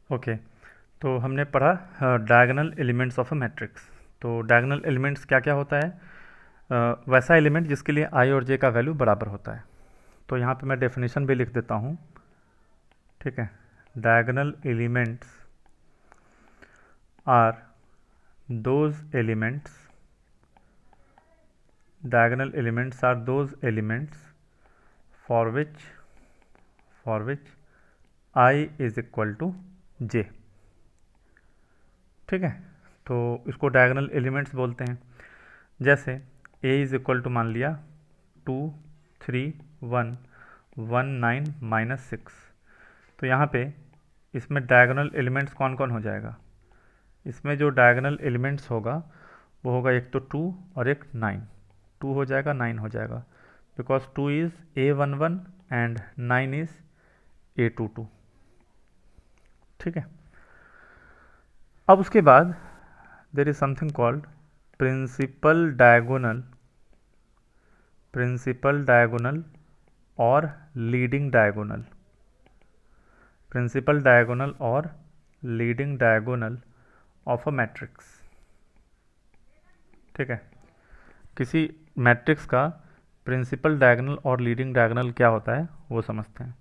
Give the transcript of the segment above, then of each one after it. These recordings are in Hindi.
ओके, तो हमने पढ़ा diagonal elements of a matrix. तो डायगोनल एलिमेंट्स क्या क्या होता है? वैसा एलिमेंट जिसके लिए आई और जे का वैल्यू बराबर होता है। तो यहाँ पे मैं डेफिनेशन भी लिख देता हूँ, ठीक है। Diagonal elements are those elements, diagonal elements are those elements for which I is equal to j, ठीक है। तो इसको डायगोनल एलिमेंट्स बोलते हैं। जैसे a इज इक्वल टू मान लिया 2 3 1 1 9 -6। तो यहाँ पे इसमें डायगोनल एलिमेंट्स कौन कौन हो जाएगा? इसमें जो डायगोनल एलिमेंट्स होगा वो होगा एक तो 2 और एक 9। 2 हो जाएगा, 9 हो जाएगा, because 2 is A11 and 9 is A22, ठीक है। अब उसके बाद there is something called principal diagonal और लीडिंग डायगोनल। प्रिंसिपल डायगोनल और leading diagonal of a matrix, ठीक है। किसी मैट्रिक्स का प्रिंसिपल डायगोनल और लीडिंग डायगोनल क्या होता है वो समझते हैं।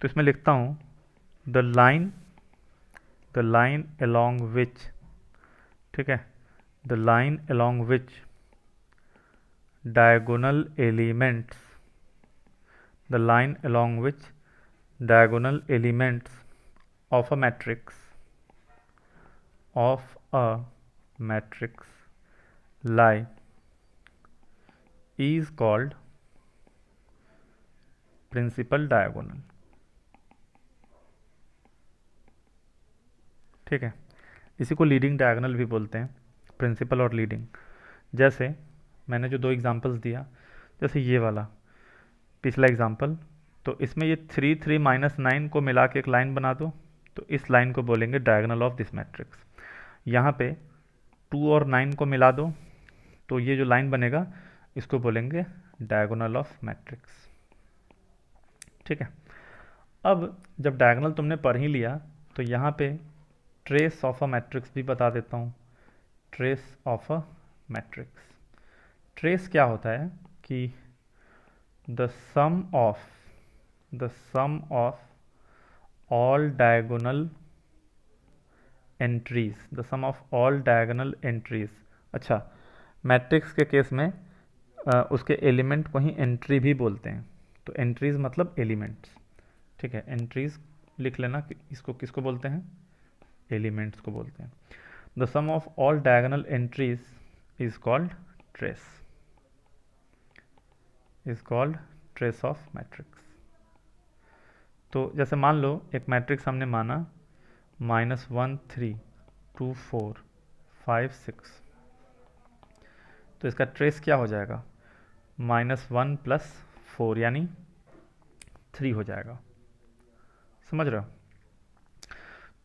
तो इसमें लिखता हूँ द लाइन along which, ठीक है, the line along which diagonal elements the line along which diagonal elements of a matrix lie is called principal diagonal, ठीक है। इसी को लीडिंग डायगोनल भी बोलते हैं, प्रिंसिपल और लीडिंग। जैसे मैंने जो दो एग्जांपल्स दिया, जैसे ये वाला पिछला एग्जांपल, तो इसमें ये 3 3 -9 को मिला के एक लाइन बना दो, तो इस लाइन को बोलेंगे डायगोनल ऑफ दिस मैट्रिक्स। यहाँ पे 2 और 9 को मिला दो, तो ये जो लाइन बनेगा इसको बोलेंगे डायगोनल ऑफ मैट्रिक्स, ठीक है। अब जब डायगोनल तुमने पढ़ ही लिया, तो यहाँ पे ट्रेस ऑफ अ मैट्रिक्स भी बता देता हूँ। Trace of a matrix, trace क्या होता है कि the sum of all diagonal entries. अच्छा, मैट्रिक्स के केस में उसके एलिमेंट को ही एंट्री भी बोलते हैं। तो एंट्रीज मतलब एलिमेंट्स, ठीक है। एंट्रीज लिख लेना कि इसको किसको बोलते हैं? एलिमेंट्स को बोलते हैं। The sum of all diagonal entries is called trace of matrix. तो जैसे मान लो एक मैट्रिक्स हमने माना -1 3 2 4 5 6, तो इसका ट्रेस क्या हो जाएगा? -1 + 4 यानी 3 हो जाएगा, समझ रहे हो?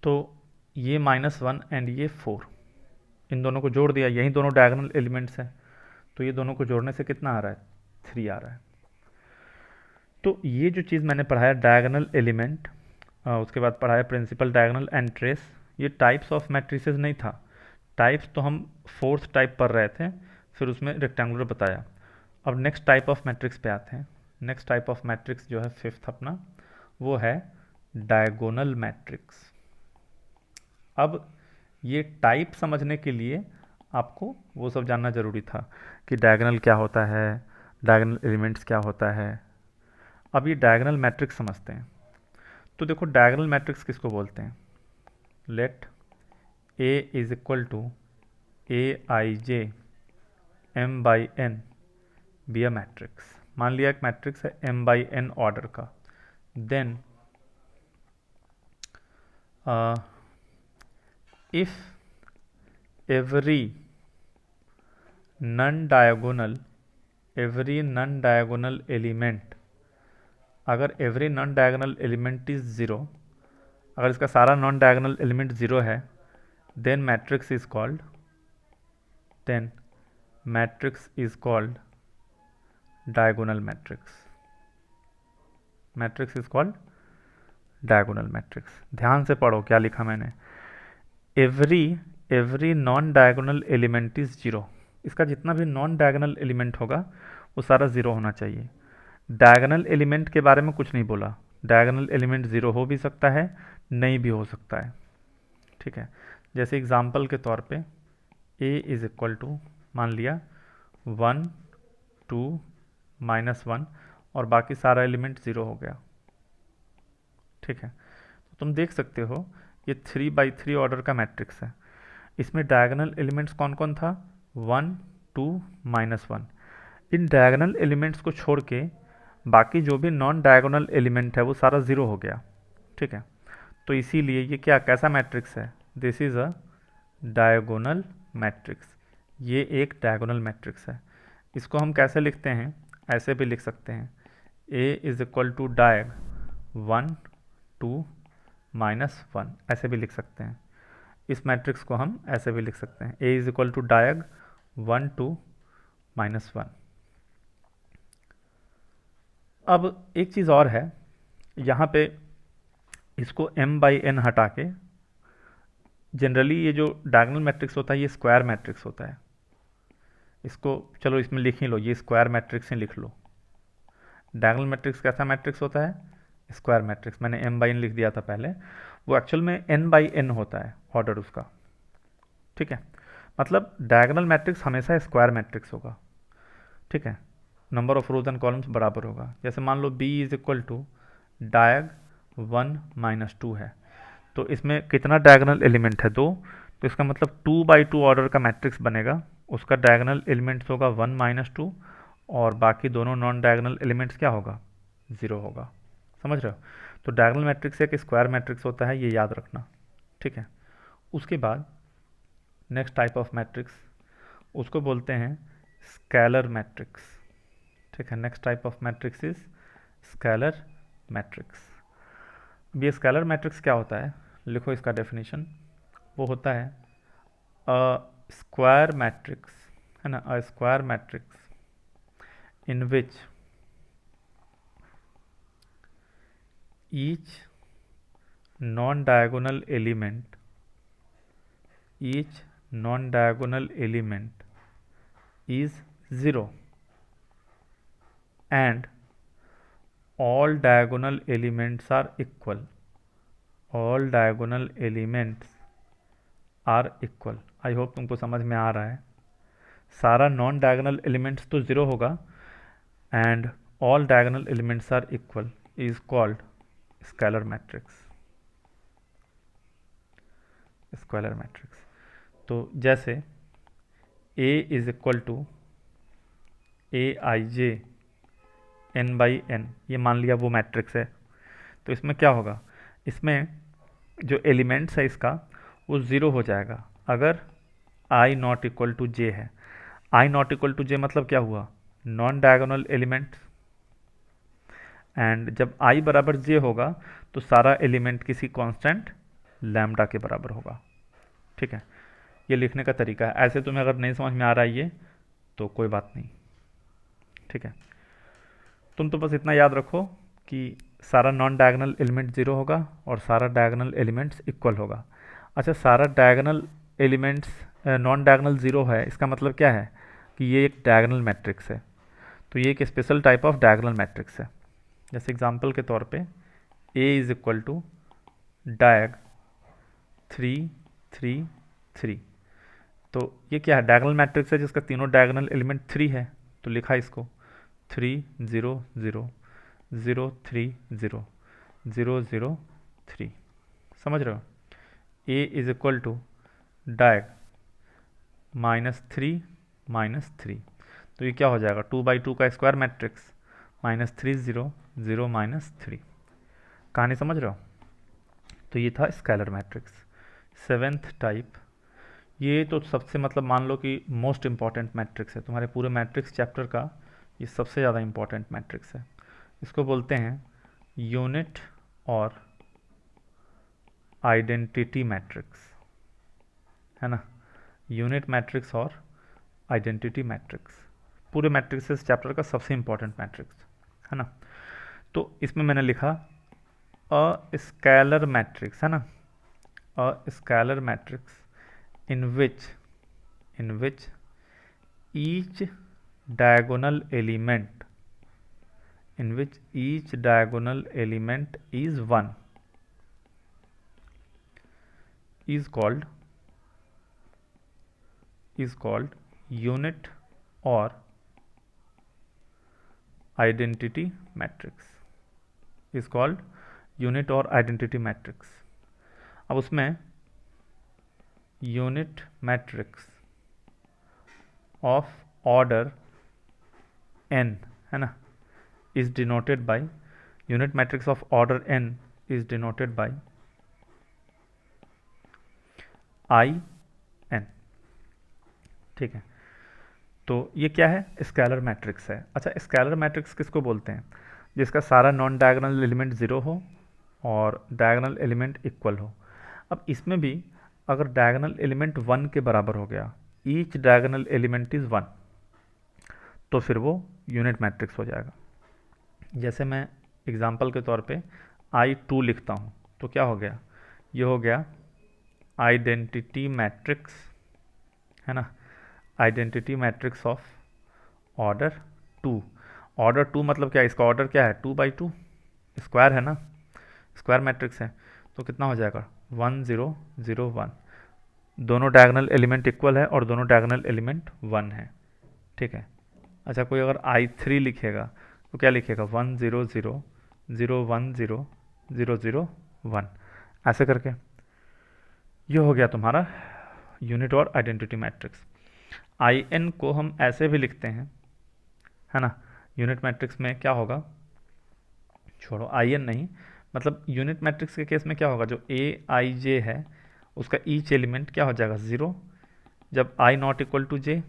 तो ये -1 एंड ये 4, इन दोनों को जोड़ दिया, यही दोनों डायगोनल एलिमेंट्स हैं, तो ये दोनों को जोड़ने से कितना आ रहा है? 3 आ रहा है। तो ये जो चीज़ मैंने पढ़ाया डायगोनल एलिमेंट, उसके बाद पढ़ाया प्रिंसिपल डायगोनल एंड ट्रेस, ये टाइप्स ऑफ मैट्रिसेस नहीं था। टाइप्स तो हम फोर्थ टाइप पढ़ रहे थे, फिर उसमें रेक्टेंगुलर बताया। अब नेक्स्ट टाइप ऑफ मैट्रिक्स पे आते हैं। नेक्स्ट टाइप ऑफ मैट्रिक्स जो है फिफ्थ अपना, वो है डायगोनल मैट्रिक्स। अब ये टाइप समझने के लिए आपको वो सब जानना ज़रूरी था कि डायगोनल क्या होता है, डायगोनल एलिमेंट्स क्या होता है। अब ये डायगोनल मैट्रिक्स समझते हैं। तो देखो डायगोनल मैट्रिक्स किसको बोलते हैं? Let A is equal to Aij m/n be a matrix. मान लिया एक मैट्रिक्स है m/n ऑर्डर का। Then if every non diagonal element, अगर every non diagonal element is zero, अगर इसका सारा नॉन डायगोनल एलिमेंट ज़ीरो है, then matrix is called diagonal matrix. Matrix is called diagonal matrix. ध्यान से पढ़ो क्या लिखा मैंने, every non diagonal element is zero. इसका जितना भी नॉन डायगोनल एलिमेंट होगा वो सारा ज़ीरो होना चाहिए। डायगोनल एलिमेंट के बारे में कुछ नहीं बोला, डायगोनल एलिमेंट ज़ीरो हो भी सकता है, नहीं भी हो सकता है, ठीक है। जैसे एग्जांपल के तौर पे a इज इक्वल टू मान लिया 1 2 -1 और बाकी सारा एलिमेंट ज़ीरो हो गया, ठीक है। तो तुम देख सकते हो ये 3×3 ऑर्डर का मैट्रिक्स है। इसमें डायगोनल एलिमेंट्स कौन कौन था, 1 2 -1। इन डायगोनल एलिमेंट्स को छोड़ के बाकी जो भी नॉन डायगोनल एलिमेंट है वो सारा ज़ीरो हो गया, ठीक है। तो इसीलिए ये क्या कैसा मैट्रिक्स है, this is a diagonal matrix. ये एक डायगोनल मैट्रिक्स है। इसको हम कैसे लिखते हैं, ऐसे भी लिख सकते हैं, a इज इक्वल टू डायग 1 2 -1, ऐसे भी लिख सकते हैं। इस मैट्रिक्स को हम ऐसे भी लिख सकते हैं, a इज इक्वल टू डायग 1 2 -1। अब एक चीज़ और है, यहाँ पे इसको m/n हटा के, जनरली ये जो डायगोनल मैट्रिक्स होता है ये स्क्वायर मैट्रिक्स होता है। इसको चलो इसमें लिख ही लो, ये स्क्वायर मैट्रिक्स ही लिख लो। डायगोनल मैट्रिक्स कैसा मैट्रिक्स होता है, स्क्वायर मैट्रिक्स। मैंने m/n लिख दिया था पहले, वो एक्चुअल में n/n होता है ऑर्डर उसका, ठीक है। मतलब डायगोनल मैट्रिक्स हमेशा स्क्वायर मैट्रिक्स होगा, ठीक है। Number of rose and columns बराबर होगा। जैसे मान लो b इज इक्वल टू डायग 1 -2 है, तो इसमें कितना डायगोनल एलिमेंट है, 2। तो इसका मतलब 2×2 ऑर्डर का मैट्रिक्स बनेगा, उसका डायगोनल एलिमेंट्स होगा 1 -2 और बाकी दोनों नॉन डायगोनल एलिमेंट्स क्या होगा, 0 होगा। समझ रहे हो। तो डायगोनल मैट्रिक्स एक स्क्वायर मैट्रिक्स होता है, ये याद रखना, ठीक है। उसके बाद नेक्स्ट टाइप ऑफ मैट्रिक्स, उसको बोलते हैं स्केलर मैट्रिक्स, ठीक है। Next type of matrix is scalar matrix. अब ये स्केलर मैट्रिक्स क्या होता है, लिखो इसका डेफिनेशन। वो होता है अ स्क्वायर मैट्रिक्स, है ना, a square matrix in which each non-diagonal element is 0 and all diagonal elements are equal. All diagonal elements are equal. I hope तुमको समझ में आ रहा है। सारा नॉन डायगोनल एलिमेंट्स तो ज़ीरो होगा and all diagonal elements are equal is called scalar matrix. Scalar matrix तो जैसे a is equal to aij n/n, ये मान लिया वो मैट्रिक्स है। तो इसमें क्या होगा, इसमें जो एलिमेंट्स है इसका वो ज़ीरो हो जाएगा अगर i not equal to j है। i not equal to j मतलब क्या हुआ, नॉन डायगोनल एलिमेंट, एंड जब i बराबर j होगा तो सारा एलिमेंट किसी कांस्टेंट लैम्डा के बराबर होगा, ठीक है। ये लिखने का तरीका है। ऐसे तुम्हें अगर नहीं समझ में आ रहा है ये तो कोई बात नहीं, ठीक है। तुम तो बस इतना याद रखो कि सारा नॉन डायगोनल एलिमेंट ज़ीरो होगा और सारा डायगोनल एलिमेंट्स इक्वल होगा। अच्छा, सारा diagonal elements non diagonal zero है, इसका मतलब क्या है कि ये एक डायगोनल मैट्रिक्स है। तो ये एक special type of diagonal matrix है। जैसे एग्जांपल के तौर पे a इज इक्वल टू डायग 3 3 3, तो ये क्या है, डायगोनल मैट्रिक्स है जिसका तीनों डायगोनल एलिमेंट 3 है। तो लिखा इसको 3 0 0 0 3 0 0 0 3। समझ रहे हो। a इज इक्वल टू डायग -3 -3, तो ये क्या हो जाएगा, 2×2 का स्क्वायर मैट्रिक्स, -3 0 0 -3। कहानी समझ रहे हो। तो ये था स्केलर मैट्रिक्स। सेवेंथ टाइप, ये तो सबसे मतलब मान लो कि मोस्ट इम्पॉर्टेंट मैट्रिक्स है तुम्हारे पूरे मैट्रिक्स चैप्टर का, ये सबसे ज़्यादा इम्पॉर्टेंट मैट्रिक्स है। इसको बोलते हैं यूनिट और आइडेंटिटी मैट्रिक्स, है ना। यूनिट मैट्रिक्स और आइडेंटिटी मैट्रिक्स पूरे मैट्रिक्स चैप्टर का सबसे इम्पॉर्टेंट मैट्रिक्स, है ना। तो इसमें मैंने लिखा अ स्केलर मैट्रिक्स है ना, a scalar matrix in which each diagonal element is 1 is called unit or identity matrix, is called unit और identity matrix। अब उसमें unit matrix of order n है ना, is denoted by unit matrix of order n is denoted by in। ठीक है, तो ये क्या है, स्केलर मैट्रिक्स है। अच्छा, स्केलर मैट्रिक्स किसको बोलते हैं? जिसका सारा नॉन डायगोनल एलिमेंट ज़ीरो हो और डायगोनल एलिमेंट इक्वल हो। अब इसमें भी अगर डायगोनल एलिमेंट 1 के बराबर हो गया, ईच डायगोनल एलिमेंट इज़ 1, तो फिर वो यूनिट मैट्रिक्स हो जाएगा। जैसे मैं एग्जांपल के तौर पे I2 लिखता हूँ, तो क्या हो गया, ये हो गया आइडेंटिटी मैट्रिक्स है ना, identity matrix of order 2। Order 2 मतलब क्या है, इसका ऑर्डर क्या है, 2×2 स्क्वायर है ना, स्क्वायर मैट्रिक्स है। तो कितना हो जाएगा, 1 0 0 1, दोनों डायगोनल एलिमेंट इक्वल है और दोनों डायगोनल एलिमेंट 1 है। ठीक है। अच्छा, कोई अगर I3 लिखेगा तो क्या लिखेगा, 1 0 0 0 1 0 0 0 1, ऐसे करके ये हो गया तुम्हारा यूनिट और आइडेंटिटी मैट्रिक्स। In को हम ऐसे भी लिखते हैं है ना, यूनिट मैट्रिक्स में क्या होगा, छोड़ो In नहीं, मतलब यूनिट मैट्रिक्स के केस में क्या होगा, जो Aij है उसका ईच एलिमेंट क्या हो जाएगा, 0, जब I not equal to j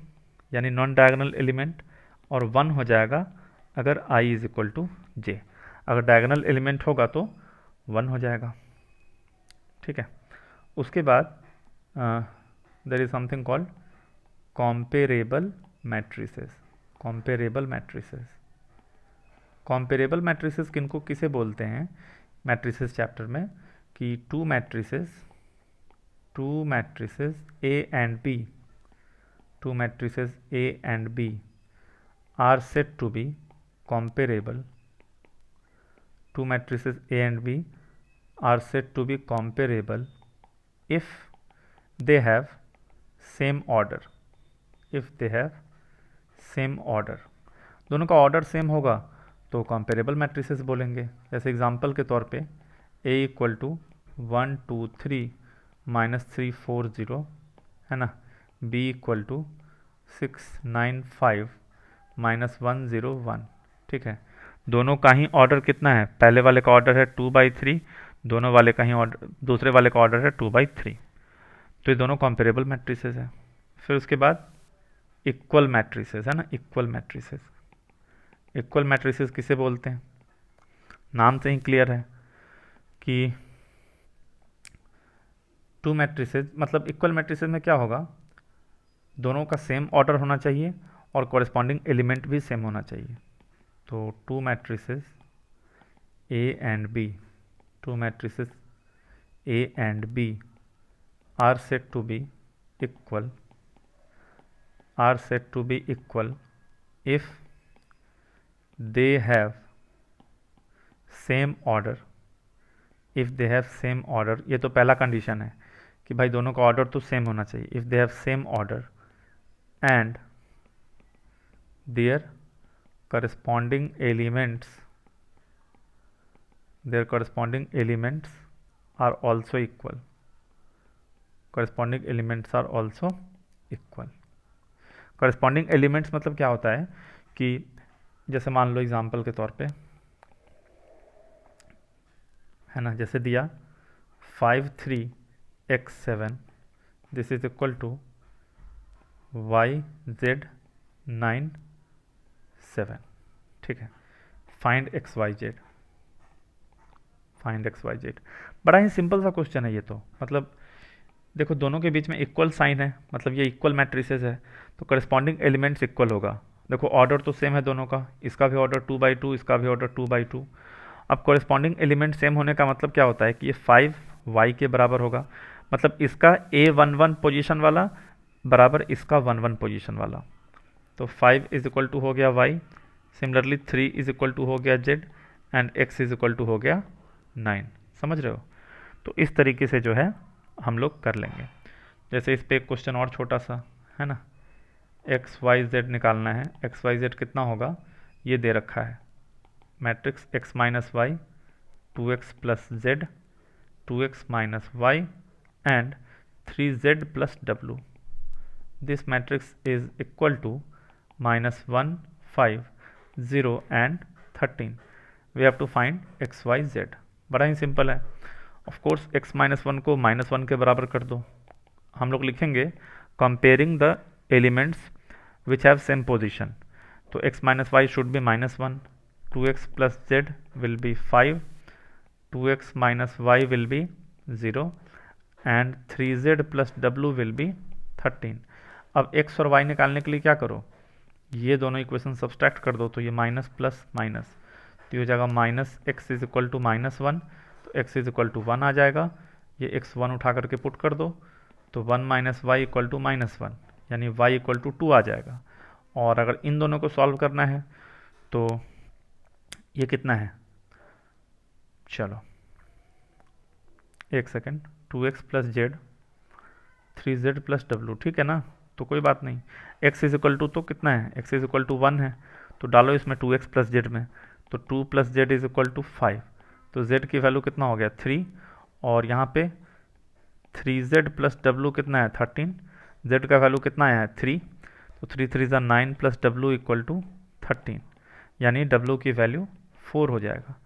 यानी नॉन डायगोनल एलिमेंट, और 1 हो जाएगा अगर I is equal to j। अगर डायगोनल एलिमेंट होगा तो 1 हो जाएगा। ठीक है। उसके बाद there is something called comparable matrices. Comparable matrices, comparable matrices किनको किसे बोलते हैं मैट्रिसेस चैप्टर में, कि two matrices A and B, two matrices A and B are said to be comparable, two matrices A and B are said to be comparable if they have same order, if they have same order, दोनों का ऑर्डर सेम होगा तो कंपेरेबल मैट्रिसेस बोलेंगे। जैसे एग्जांपल के तौर पे A इक्वल टू 1 2 3 -3 4 0 है ना, B इक्वल टू 6 9 5 -1 0 1। ठीक है, दोनों का ही ऑर्डर कितना है, पहले वाले का ऑर्डर है 2/3, दोनों वाले का ही ऑर्डर, दूसरे वाले का ऑर्डर है 2/3, तो ये दोनों कंपेरेबल मैट्रिसेस है। फिर उसके बाद इक्वल मैट्रिसेस है ना, इक्वल मैट्रिसेस, इक्वल मैट्रिसेस किसे बोलते हैं, नाम से ही क्लियर है कि टू मैट्रिसेस, मतलब इक्वल मैट्रिसेस में क्या होगा, दोनों का सेम ऑर्डर होना चाहिए और कॉरेस्पॉन्डिंग एलिमेंट भी सेम होना चाहिए। तो to matrices A and B, to matrices A and B are said to be equal, are said to be equal if they have same order, if they have same order, ये तो पहला कंडीशन है कि भाई दोनों का ऑर्डर तो सेम होना चाहिए, if they have same order and their corresponding elements, their corresponding elements are also equal, corresponding elements are also equal। corresponding elements मतलब क्या होता है कि जैसे मान लो एग्जांपल के तौर पे है ना, जैसे दिया 5 3 x 7 this is equal to y z 9 7। ठीक है, find X Y Z, find X Y Z, बड़ा ही सिंपल सा क्वेश्चन है ये तो। मतलब देखो दोनों के बीच में इक्वल साइन है, मतलब ये इक्वल मैट्रिसेस है, तो करस्पॉन्डिंग एलिमेंट्स इक्वल होगा। देखो ऑर्डर तो सेम है दोनों का, इसका भी ऑर्डर 2/2, इसका भी ऑर्डर 2/2। अब कॉरेस्पॉन्डिंग एलिमेंट सेम होने का मतलब क्या होता है कि ये 5y के बराबर होगा, मतलब इसका A11 पोजीशन वाला बराबर इसका 11 पोजीशन वाला। तो 5 इज इक्वल टू हो गया y, similarly 3 is equal to हो गया z, and x is equal to हो गया 9। समझ रहे हो? तो इस तरीके से जो है हम लोग कर लेंगे। जैसे इस पे एक क्वेश्चन और छोटा सा है ना, एक्स वाई जेड निकालना है। एक्स वाई जेड कितना होगा, ये दे रखा है matrix x minus Y, 2x plus Z, 2x minus Y and 3z plus w। This matrix is equal to -1, 5, 0 and 13। We have to find X Y Z. बड़ा ही सिंपल है। Of course x minus one को -1 के बराबर कर दो। हम लोग लिखेंगे comparing the elements which have same position. तो x minus Y should be -1, 2x plus Z will be 5, 2x minus Y will be 0 and 3z plus w will be 13। अब x और y निकालने के लिए क्या करो, ये दोनों इक्वेशन सब्सट्रैक्ट कर दो, तो ये माइनस प्लस माइनस, तो ये हो जाएगा minus X is equal to -1, तो x इज इक्वल टू 1 आ जाएगा। ये x 1 उठा करके पुट कर दो, तो 1 माइनस वाई इक्वल टू -1, यानी y इक्वल टू 2 आ जाएगा। और अगर इन दोनों को सॉल्व करना है तो ये कितना है, चलो एक second, 2x plus Z, 3z plus W, ठीक है ना, तो कोई बात नहीं। x इज इक्वल टू तो कितना है, x इज इक्वल टू 1 है, तो डालो इसमें 2x प्लस जेड में, तो 2 plus Z is equal to 5, तो z की वैल्यू कितना हो गया 3, और यहाँ पे 3z प्लस डब्लू कितना है 13, z का वैल्यू कितना आया है 3, तो 3 3 ज़ा 9 प्लस डब्लू इक्वल टू 13, यानी w की वैल्यू 4 हो जाएगा।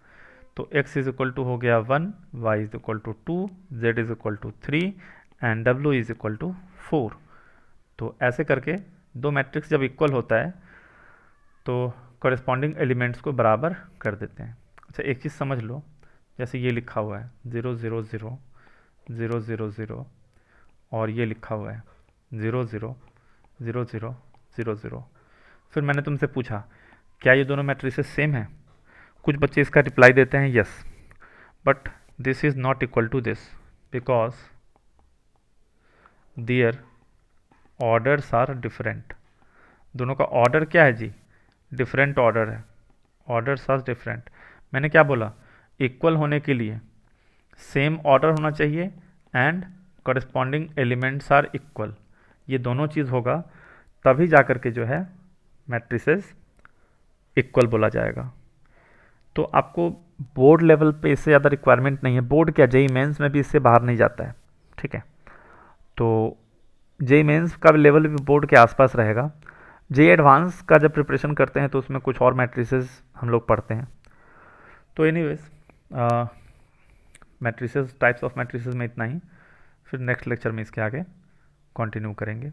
तो x इज इक्वल टू हो गया 1, y is equal to 2, z इज इक्वल टू 3 and w is equal to 4। तो ऐसे करके दो मैट्रिक्स जब इक्वल होता है तो कॉरेस्पॉन्डिंग एलिमेंट्स को बराबर कर देते हैं। अच्छा एक चीज़ समझ लो, जैसे ये लिखा हुआ है 0 0 0 0 0 0 और ये लिखा हुआ है 0 0 0 0 0 0। फिर मैंने तुमसे पूछा क्या ये दोनों मैट्रिसेस सेम हैं? कुछ बच्चे इसका रिप्लाई देते हैं yes, but this is not equal to this because their orders are different. दोनों का ऑर्डर क्या है जी, डिफरेंट ऑर्डर है, ऑर्डर्स आर डिफरेंट। मैंने क्या बोला, इक्वल होने के लिए सेम ऑर्डर होना चाहिए and corresponding elements are equal. ये दोनों चीज़ होगा तभी जा कर के जो है मैट्रिसेस इक्वल बोला जाएगा। तो आपको बोर्ड लेवल पे इससे ज़्यादा रिक्वायरमेंट नहीं है, बोर्ड क्या जेई मेंस में भी इससे बाहर नहीं जाता है, ठीक है। तो जेई मेंस का लेवल भी बोर्ड के आसपास रहेगा। जेई एडवांस का जब प्रिपरेशन करते हैं तो उसमें कुछ और मैट्रिसेस हम लोग पढ़ते हैं। तो anyways matrices, types of matrices में इतना ही, फिर नेक्स्ट लेक्चर में इसके आगे कंटिन्यू करेंगे।